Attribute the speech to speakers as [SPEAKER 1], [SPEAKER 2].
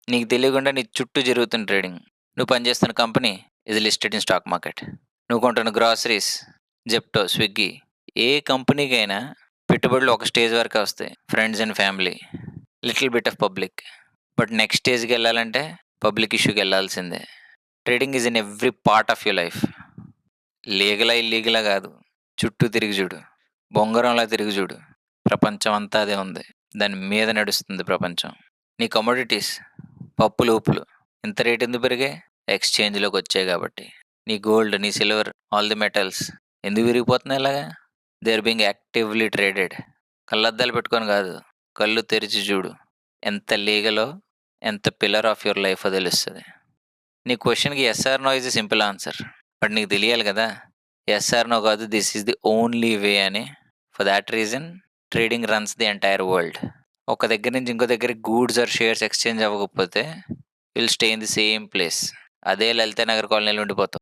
[SPEAKER 1] నీకు తెలియకుండా నీ చుట్టూ జరుగుతున్న ట్రేడింగ్. నువ్వు పనిచేస్తున్న కంపెనీ ఇది లిస్టెడ్ ఇన్ స్టాక్ మార్కెట్. నువ్వు కొంటున్న గ్రాసరీస్, జెప్టో, స్విగ్గీ, ఏ కంపెనీకైనా పెట్టుబడులు ఒక స్టేజ్ వరకే వస్తాయి. Friends and family, little bit of public. But next స్టేజ్కి వెళ్ళాలంటే పబ్లిక్ ఇష్యూకి వెళ్ళాల్సిందే. Trading is in every part of your life. లీగలా ఇల్లీగలా కాదు, చుట్టూ తిరిగి చూడు, బొంగరంలా తిరిగి చూడు, ప్రపంచం అంతా అదే ఉంది. దాని మీద నడుస్తుంది ప్రపంచం. నీ కమోడిటీస్, పప్పులు ఉప్పులు ఇంత రేట్ ఎందుకు పెరిగాయి? ఎక్స్చేంజ్లోకి వచ్చాయి కాబట్టి. నీ గోల్డ్, నీ సిల్వర్, ఆల్ ది మెటల్స్ ఎందుకు విరిగిపోతున్నాయి ఇలాగా? They are being actively traded. కళ్ళద్దాలు పెట్టుకొని కాదు, కళ్ళు తెరిచి చూడు. ఎంత లీగలో, ఎంత పిల్లర్ ఆఫ్ యువర్ లైఫ్ తెలుస్తుంది. నీ క్వశ్చన్కి yes or no is a simple answer. But నీకు తెలియాలి కదా, ఎస్ ఆర్ నో కాదు, this is the only way అని. For that reason trading runs the entire world. ఒక దగ్గర నుంచి ఇంకో దగ్గరికి గూడ్స్ ఆర్ షేర్స్ ఎక్స్చేంజ్ అవ్వకపోతే will stay in the same place. అదే లలిత నగర్ కాలనీలో ఉండిపోతావు.